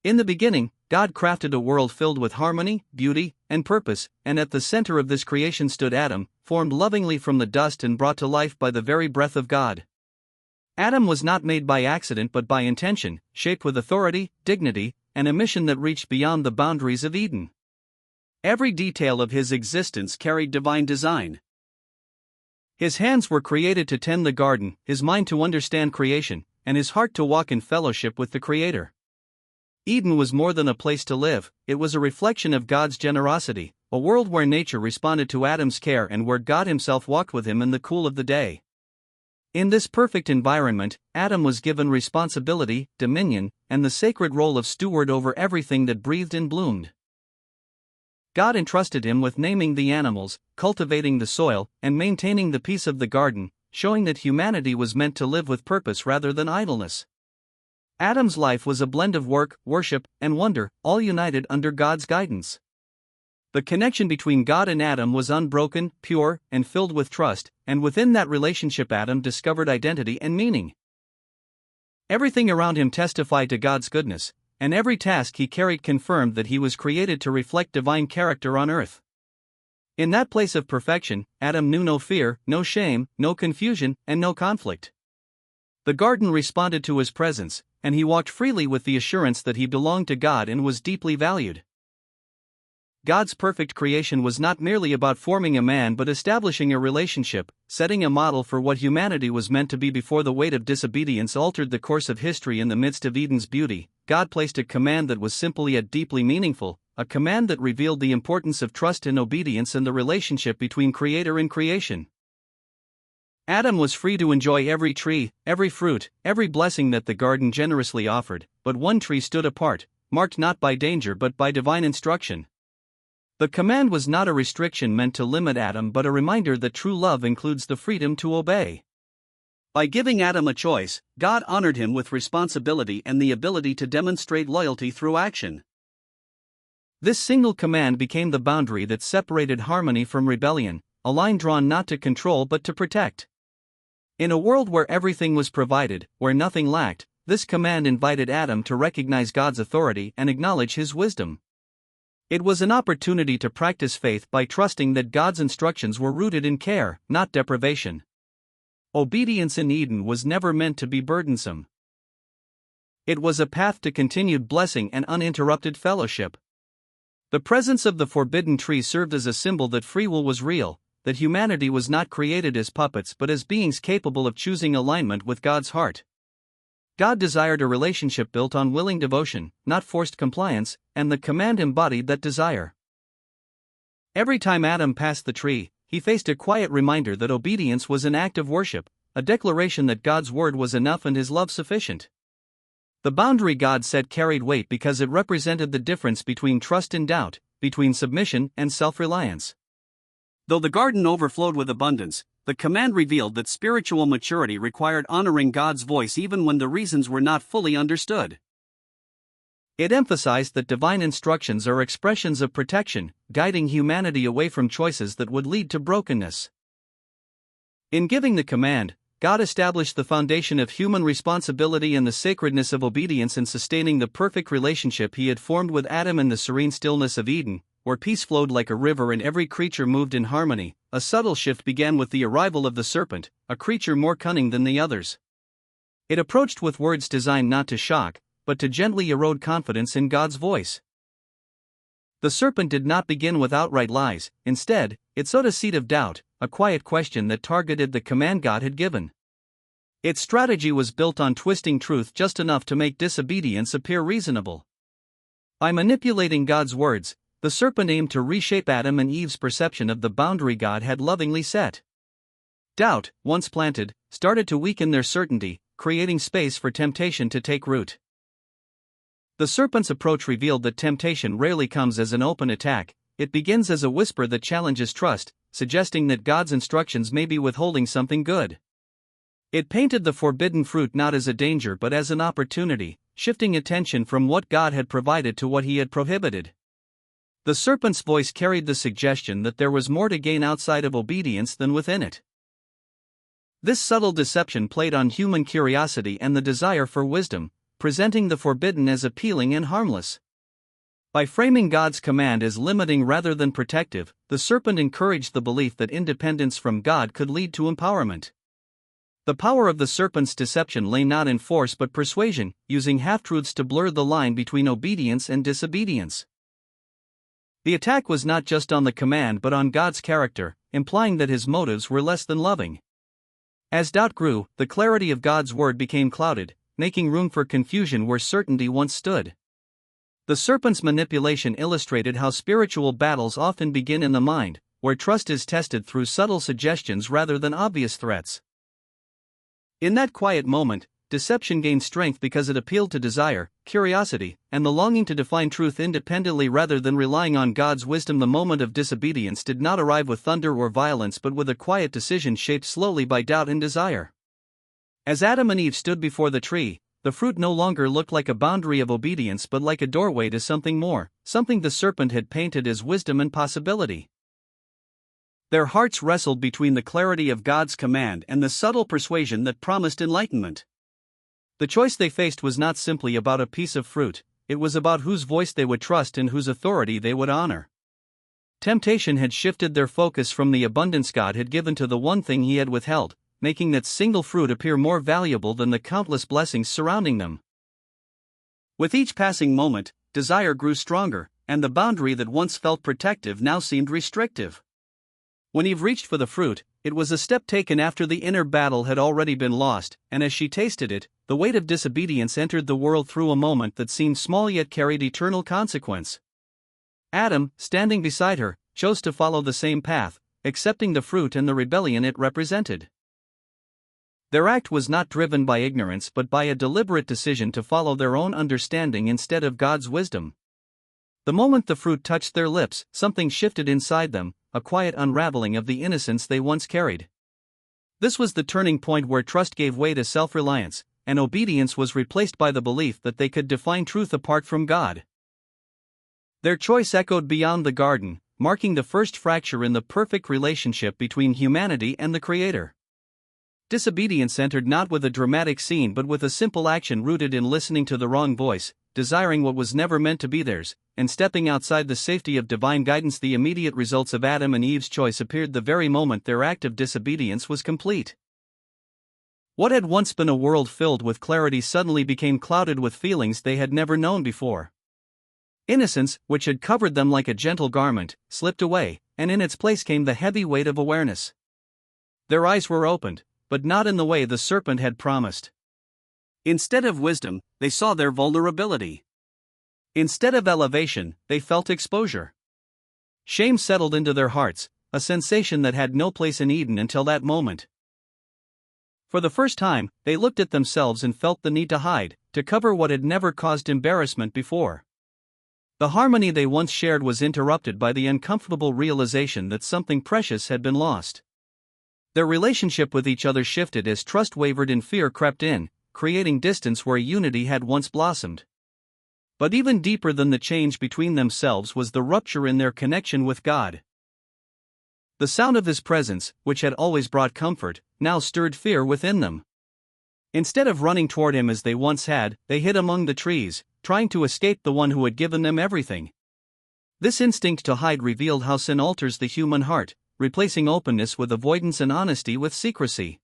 In the beginning, God crafted a world filled with harmony, beauty, and purpose, and at the center of this creation stood Adam, formed lovingly from the dust and brought to life by the very breath of God. Adam was not made by accident but by intention, shaped with authority, dignity, and a mission that reached beyond the boundaries of Eden. Every detail of his existence carried divine design. His hands were created to tend the garden, his mind to understand creation, and his heart to walk in fellowship with the Creator. Eden was more than a place to live, it was a reflection of God's generosity, a world where nature responded to Adam's care and where God himself walked with him in the cool of the day. In this perfect environment, Adam was given responsibility, dominion, and the sacred role of steward over everything that breathed and bloomed. God entrusted him with naming the animals, cultivating the soil, and maintaining the peace of the garden, showing that humanity was meant to live with purpose rather than idleness. Adam's life was a blend of work, worship, and wonder, all united under God's guidance. The connection between God and Adam was unbroken, pure, and filled with trust, and within that relationship Adam discovered identity and meaning. Everything around him testified to God's goodness, and every task he carried confirmed that he was created to reflect divine character on earth. In that place of perfection, Adam knew no fear, no shame, no confusion, and no conflict. The garden responded to his presence, and he walked freely with the assurance that he belonged to God and was deeply valued. God's perfect creation was not merely about forming a man but establishing a relationship, setting a model for what humanity was meant to be before the weight of disobedience altered the course of history. In the midst of Eden's beauty, God placed a command that was simple yet deeply meaningful, a command that revealed the importance of trust and obedience and the relationship between Creator and creation. Adam was free to enjoy every tree, every fruit, every blessing that the garden generously offered, but one tree stood apart, marked not by danger but by divine instruction. The command was not a restriction meant to limit Adam but a reminder that true love includes the freedom to obey. By giving Adam a choice, God honored him with responsibility and the ability to demonstrate loyalty through action. This single command became the boundary that separated harmony from rebellion, a line drawn not to control but to protect. In a world where everything was provided, where nothing lacked, this command invited Adam to recognize God's authority and acknowledge his wisdom. It was an opportunity to practice faith by trusting that God's instructions were rooted in care, not deprivation. Obedience in Eden was never meant to be burdensome. It was a path to continued blessing and uninterrupted fellowship. The presence of the forbidden tree served as a symbol that free will was real, that humanity was not created as puppets but as beings capable of choosing alignment with God's heart. God desired a relationship built on willing devotion, not forced compliance, and the command embodied that desire. Every time Adam passed the tree, he faced a quiet reminder that obedience was an act of worship, a declaration that God's word was enough and his love sufficient. The boundary God set carried weight because it represented the difference between trust and doubt, between submission and self-reliance. Though the garden overflowed with abundance, the command revealed that spiritual maturity required honoring God's voice even when the reasons were not fully understood. It emphasized that divine instructions are expressions of protection, guiding humanity away from choices that would lead to brokenness. In giving the command, God established the foundation of human responsibility and the sacredness of obedience in sustaining the perfect relationship he had formed with Adam in the serene stillness of Eden, where peace flowed like a river and every creature moved in harmony. A subtle shift began with the arrival of the serpent, a creature more cunning than the others. It approached with words designed not to shock, but to gently erode confidence in God's voice. The serpent did not begin with outright lies, instead, it sowed a seed of doubt, a quiet question that targeted the command God had given. Its strategy was built on twisting truth just enough to make disobedience appear reasonable. By manipulating God's words, the serpent aimed to reshape Adam and Eve's perception of the boundary God had lovingly set. Doubt, once planted, started to weaken their certainty, creating space for temptation to take root. The serpent's approach revealed that temptation rarely comes as an open attack, it begins as a whisper that challenges trust, suggesting that God's instructions may be withholding something good. It painted the forbidden fruit not as a danger but as an opportunity, shifting attention from what God had provided to what he had prohibited. The serpent's voice carried the suggestion that there was more to gain outside of obedience than within it. This subtle deception played on human curiosity and the desire for wisdom, presenting the forbidden as appealing and harmless. By framing God's command as limiting rather than protective, the serpent encouraged the belief that independence from God could lead to empowerment. The power of the serpent's deception lay not in force but persuasion, using half-truths to blur the line between obedience and disobedience. The attack was not just on the command but on God's character, implying that his motives were less than loving. As doubt grew, the clarity of God's word became clouded, making room for confusion where certainty once stood. The serpent's manipulation illustrated how spiritual battles often begin in the mind, where trust is tested through subtle suggestions rather than obvious threats. In that quiet moment, deception gained strength because it appealed to desire, curiosity, and the longing to define truth independently rather than relying on God's wisdom. The moment of disobedience did not arrive with thunder or violence but with a quiet decision shaped slowly by doubt and desire. As Adam and Eve stood before the tree, the fruit no longer looked like a boundary of obedience but like a doorway to something more, something the serpent had painted as wisdom and possibility. Their hearts wrestled between the clarity of God's command and the subtle persuasion that promised enlightenment. The choice they faced was not simply about a piece of fruit, it was about whose voice they would trust and whose authority they would honor. Temptation had shifted their focus from the abundance God had given to the one thing he had withheld, making that single fruit appear more valuable than the countless blessings surrounding them. With each passing moment, desire grew stronger, and the boundary that once felt protective now seemed restrictive. When Eve reached for the fruit, it was a step taken after the inner battle had already been lost, and as she tasted it, the weight of disobedience entered the world through a moment that seemed small yet carried eternal consequence. Adam, standing beside her, chose to follow the same path, accepting the fruit and the rebellion it represented. Their act was not driven by ignorance but by a deliberate decision to follow their own understanding instead of God's wisdom. The moment the fruit touched their lips, something shifted inside them, a quiet unraveling of the innocence they once carried. This was the turning point where trust gave way to self-reliance, and obedience was replaced by the belief that they could define truth apart from God. Their choice echoed beyond the garden, marking the first fracture in the perfect relationship between humanity and the Creator. Disobedience entered not with a dramatic scene but with a simple action rooted in listening to the wrong voice, desiring what was never meant to be theirs, and stepping outside the safety of divine guidance. The immediate results of Adam and Eve's choice appeared the very moment their act of disobedience was complete. What had once been a world filled with clarity suddenly became clouded with feelings they had never known before. Innocence, which had covered them like a gentle garment, slipped away, and in its place came the heavy weight of awareness. Their eyes were opened, but not in the way the serpent had promised. Instead of wisdom, they saw their vulnerability. Instead of elevation, they felt exposure. Shame settled into their hearts, a sensation that had no place in Eden until that moment. For the first time, they looked at themselves and felt the need to hide, to cover what had never caused embarrassment before. The harmony they once shared was interrupted by the uncomfortable realization that something precious had been lost. Their relationship with each other shifted as trust wavered and fear crept in, creating distance where unity had once blossomed. But even deeper than the change between themselves was the rupture in their connection with God. The sound of His presence, which had always brought comfort, now stirred fear within them. Instead of running toward Him as they once had, they hid among the trees, trying to escape the one who had given them everything. This instinct to hide revealed how sin alters the human heart, replacing openness with avoidance and honesty with secrecy.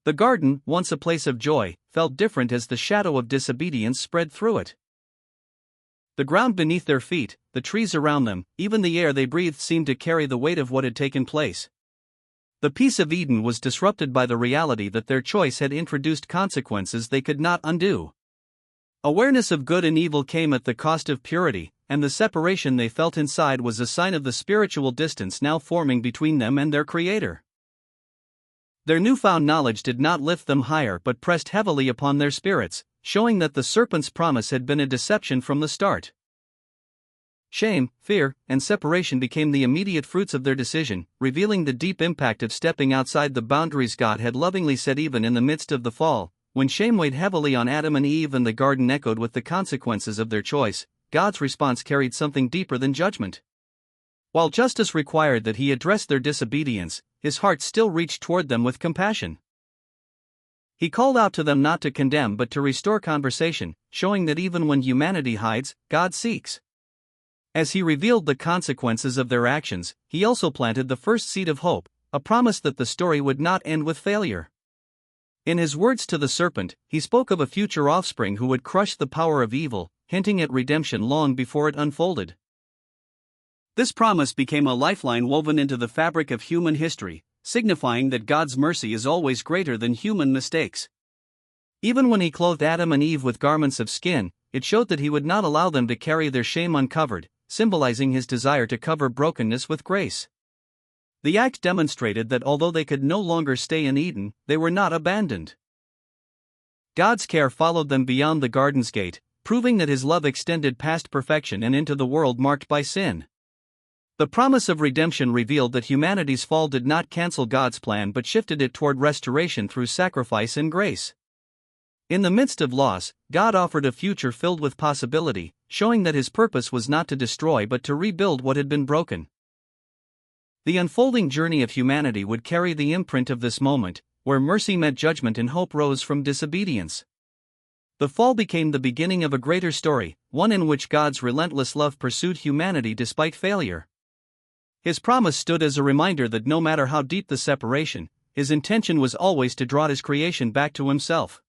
The garden, once a place of joy, felt different as the shadow of disobedience spread through it. The ground beneath their feet, the trees around them, even the air they breathed seemed to carry the weight of what had taken place. The peace of Eden was disrupted by the reality that their choice had introduced consequences they could not undo. Awareness of good and evil came at the cost of purity, and the separation they felt inside was a sign of the spiritual distance now forming between them and their Creator. Their newfound knowledge did not lift them higher but pressed heavily upon their spirits, showing that the serpent's promise had been a deception from the start. Shame, fear, and separation became the immediate fruits of their decision, revealing the deep impact of stepping outside the boundaries God had lovingly set. Even in the midst of the fall, when shame weighed heavily on Adam and Eve and the garden echoed with the consequences of their choice, God's response carried something deeper than judgment. While justice required that He address their disobedience, His heart still reached toward them with compassion. He called out to them not to condemn but to restore conversation, showing that even when humanity hides, God seeks. As he revealed the consequences of their actions, he also planted the first seed of hope, a promise that the story would not end with failure. In his words to the serpent, he spoke of a future offspring who would crush the power of evil, hinting at redemption long before it unfolded. This promise became a lifeline woven into the fabric of human history, signifying that God's mercy is always greater than human mistakes. Even when he clothed Adam and Eve with garments of skin, it showed that he would not allow them to carry their shame uncovered, symbolizing his desire to cover brokenness with grace. The act demonstrated that although they could no longer stay in Eden, they were not abandoned. God's care followed them beyond the garden's gate, proving that his love extended past perfection and into the world marked by sin. The promise of redemption revealed that humanity's fall did not cancel God's plan but shifted it toward restoration through sacrifice and grace. In the midst of loss, God offered a future filled with possibility, showing that his purpose was not to destroy but to rebuild what had been broken. The unfolding journey of humanity would carry the imprint of this moment, where mercy met judgment and hope rose from disobedience. The fall became the beginning of a greater story, one in which God's relentless love pursued humanity despite failure. His promise stood as a reminder that no matter how deep the separation, his intention was always to draw his creation back to himself.